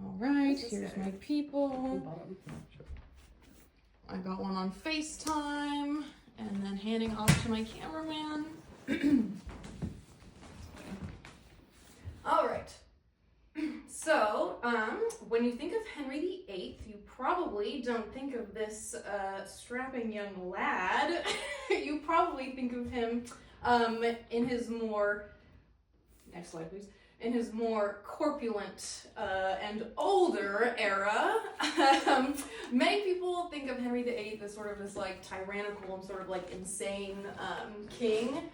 All right, here's my people. I got one on FaceTime, and then handing off to my cameraman. All right. So, when you think of Henry VIII, you probably don't think of this strapping young lad. You probably think of him in his more, next slide please, in his more corpulent and older era. Many people think of Henry VIII as sort of this like tyrannical and sort of like insane king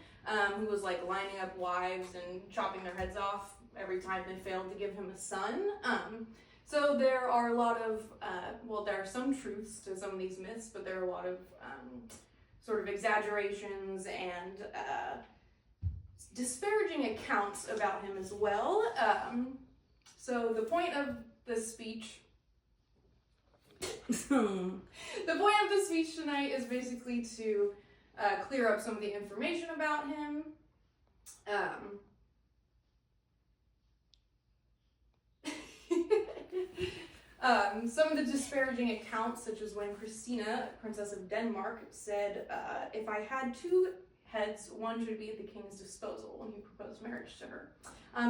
who was like lining up wives and chopping their heads off every time they failed to give him a son. So there are a lot of, there are some truths to some of these myths, but there are a lot of sort of exaggerations and disparaging accounts about him as well. So the point of this speech, tonight is basically to clear up some of the information about him. Some of the disparaging accounts, such as when Christina, Princess of Denmark, said, if I had two heads, one should be at the king's disposal when he proposed marriage to her.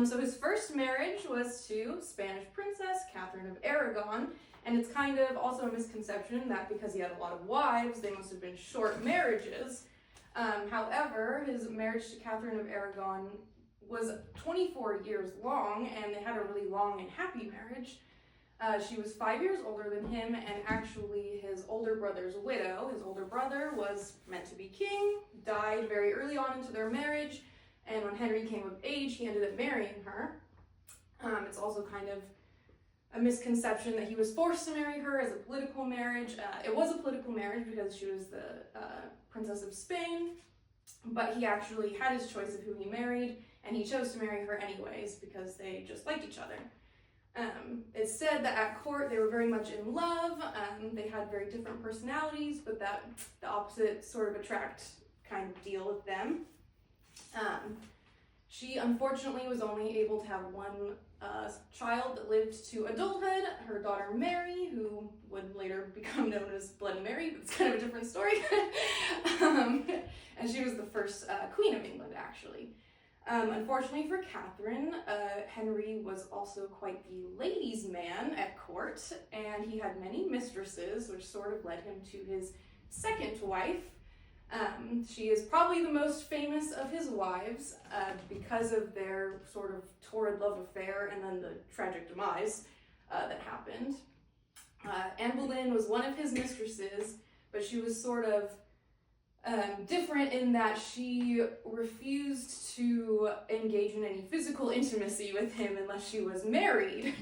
So his first marriage was to Spanish Princess Catherine of Aragon, and it's kind of also a misconception that because he had a lot of wives, they must have been short marriages. However, his marriage to Catherine of Aragon was 24 years long, and they had a really long and happy marriage. She was 5 years older than him, and actually his older brother's widow. His older brother was meant to be king, died very early on into their marriage, and when Henry came of age, he ended up marrying her. It's also kind of a misconception that he was forced to marry her as a political marriage. It was a political marriage because she was the Princess of Spain, but he actually had his choice of who he married, and he chose to marry her anyways because they just liked each other. It's said that at court they were very much in love. They had very different personalities, but that the opposite sort of attract kind of deal with them. She unfortunately was only able to have one child that lived to adulthood, her daughter Mary, who would later become known as Bloody Mary, but it's kind of a different story. And she was the first Queen of England, actually. Unfortunately for Catherine, Henry was also quite the ladies' man at court, and he had many mistresses, which sort of led him to his second wife. She is probably the most famous of his wives because of their sort of torrid love affair and then the tragic demise that happened. Anne Boleyn was one of his mistresses, but she was sort of different in that she refused to engage in any physical intimacy with him unless she was married.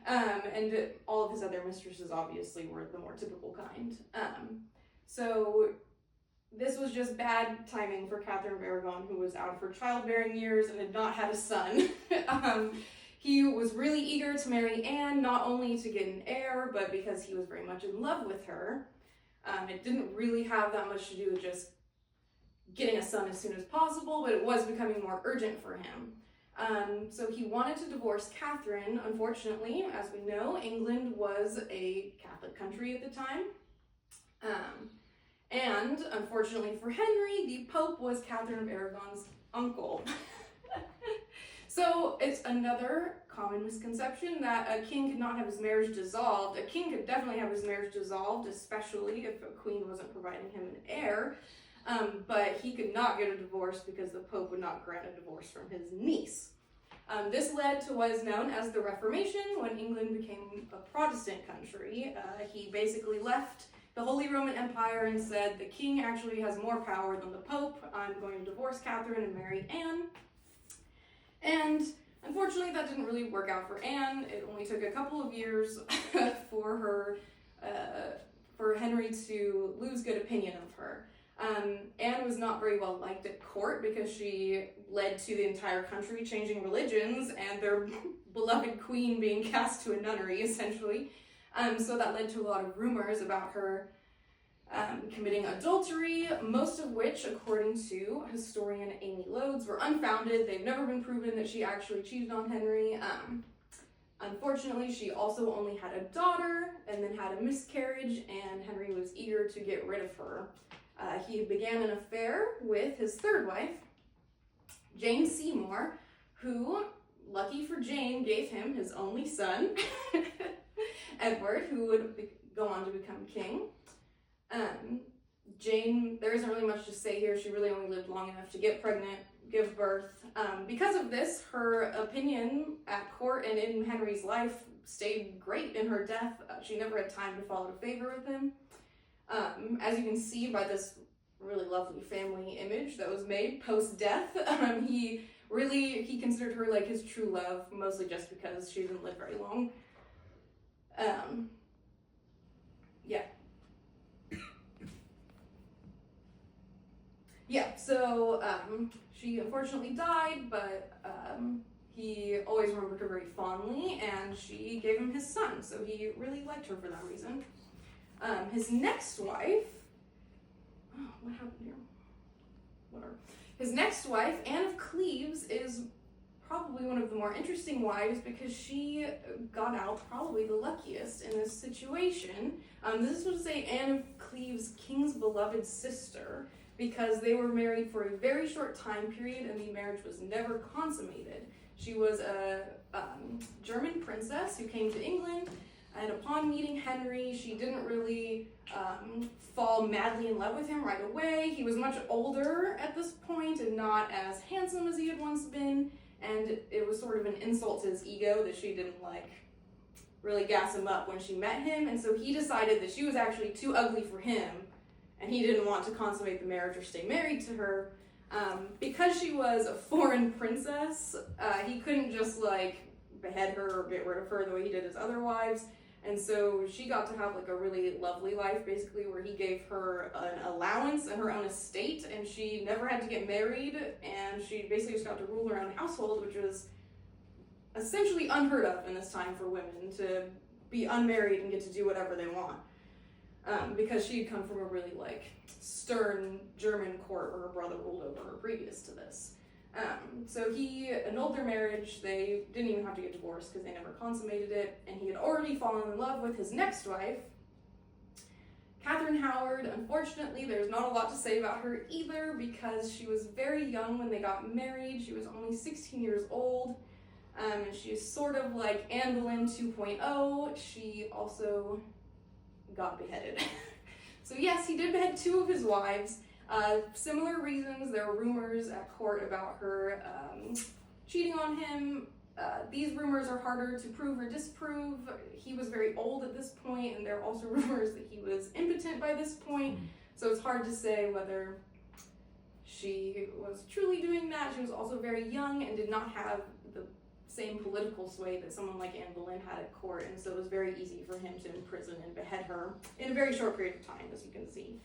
And all of his other mistresses obviously were the more typical kind. So this was just bad timing for Catherine of Aragon, who was out of her childbearing years and had not had a son. He was really eager to marry Anne, not only to get an heir, but because he was very much in love with her. It didn't really have that much to do with just getting a son as soon as possible, but it was becoming more urgent for him. So he wanted to divorce Catherine. Unfortunately, as we know, England was a Catholic country at the time. And unfortunately for Henry, the Pope was Catherine of Aragon's uncle. So it's another common misconception that a king could not have his marriage dissolved. A king could definitely have his marriage dissolved, especially if a queen wasn't providing him an heir, but he could not get a divorce because the Pope would not grant a divorce from his niece. This led to what is known as the Reformation, when England became a Protestant country. He basically left the Holy Roman Empire and said, the king actually has more power than the Pope. I'm going to divorce Catherine and marry Anne. And unfortunately, that didn't really work out for Anne. It only took a couple of years for Henry to lose good opinion of her. Anne was not very well liked at court because she led to the entire country changing religions and their beloved queen being cast to a nunnery, essentially. So that led to a lot of rumors about her committing adultery, most of which, according to historian Amy Lodes, were unfounded. They've never been proven that she actually cheated on Henry. Unfortunately, she also only had a daughter and then had a miscarriage, and Henry was eager to get rid of her. He began an affair with his third wife, Jane Seymour, who, lucky for Jane, gave him his only son, Edward, who would go on to become king. Jane, there isn't really much to say here. She really only lived long enough to get pregnant, give birth. Because of this, her opinion at court and in Henry's life stayed great in her death. She never had time to fall out of favor with him. As you can see by this really lovely family image that was made post-death, he considered her like his true love, mostly just because she didn't live very long. So she unfortunately died, but he always remembered her very fondly, and she gave him his son, so he really liked her for that reason. His next wife, what happened here? Whatever. His next wife, Anne of Cleves, is probably one of the more interesting wives because she got out probably the luckiest in this situation. This is what to say Anne of Cleves, King's beloved sister, because they were married for a very short time period and the marriage was never consummated. She was a German princess who came to England, and upon meeting Henry, she didn't really fall madly in love with him right away. He was much older at this point and not as handsome as he had once been, and it was sort of an insult to his ego that she didn't really gas him up when she met him, and so he decided that she was actually too ugly for him, and he didn't want to consummate the marriage or stay married to her. Because she was a foreign princess, he couldn't just behead her or get rid of her the way he did his other wives, and so she got to have a really lovely life, basically, where he gave her an allowance and her own estate, and she never had to get married, and she basically just got to rule her own household, which was essentially unheard of in this time for women, to be unmarried and get to do whatever they want. Because she had come from a really stern German court where her brother ruled over her previous to this. So he annulled their marriage. They didn't even have to get divorced because they never consummated it, and he had already fallen in love with his next wife, Catherine Howard. Unfortunately, there's not a lot to say about her either because she was very young when they got married. She was only 16 years old. She's sort of like Anne Boleyn 2.0. She also got beheaded. So yes, he did behead two of his wives. Similar reasons. There were rumors at court about her cheating on him. These rumors are harder to prove or disprove. He was very old at this point, and there are also rumors that he was impotent by this point. So it's hard to say whether she was truly doing that. She was also very young and did not have the same political sway that someone like Anne Boleyn had at court, and so it was very easy for him to imprison and behead her in a very short period of time, as you can see.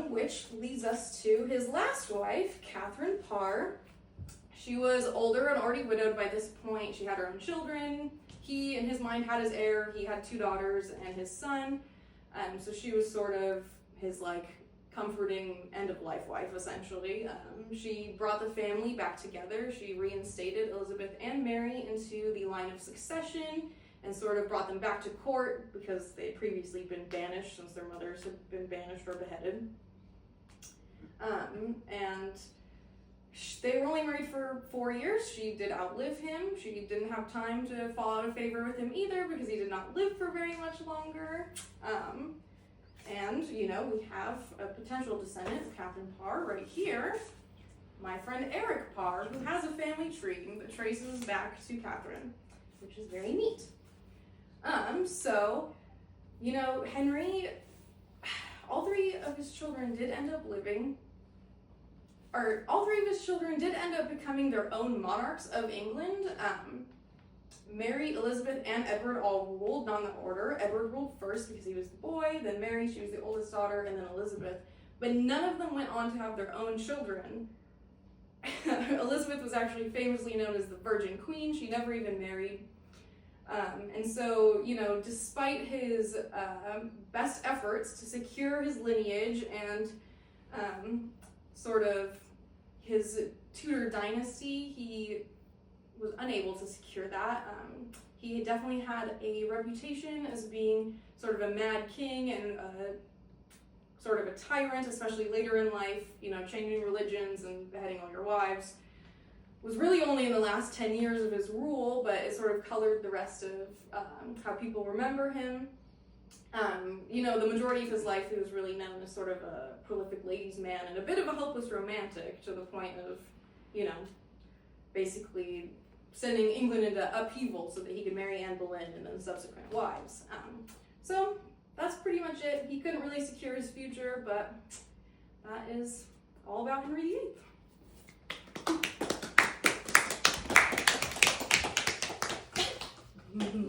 Which leads us to his last wife, Catherine Parr. She was older and already widowed by this point. She had her own children. He, in his mind, had his heir. He had two daughters and his son. So she was sort of his comforting end-of-life wife, essentially. She brought the family back together. She reinstated Elizabeth and Mary into the line of succession and sort of brought them back to court because they had previously been banished since their mothers had been banished or beheaded. And they were only married for 4 years. She did outlive him. She didn't have time to fall out of favor with him either because he did not live for very much longer. And, we have a potential descendant of Catherine Parr right here, my friend Eric Parr, who has a family tree that traces back to Catherine, which is very neat. Henry, all three of his children did end up becoming their own monarchs of England. Mary, Elizabeth, and Edward all ruled, not in that order. Edward ruled first because he was the boy, then Mary, she was the oldest daughter, and then Elizabeth. But none of them went on to have their own children. Elizabeth was actually famously known as the Virgin Queen. She never even married. And so, despite his best efforts to secure his lineage and sort of his Tudor dynasty, he was unable to secure that. He definitely had a reputation as being sort of a mad king and sort of a tyrant, especially later in life, changing religions and beheading all your wives. Was really only in the last 10 years of his rule, but it sort of colored the rest of how people remember him. The majority of his life, he was really known as sort of a prolific ladies' man and a bit of a hopeless romantic, to the point of, basically sending England into upheaval so that he could marry Anne Boleyn and then subsequent wives. So that's pretty much it. He couldn't really secure his future, but that is all about Henry VIII.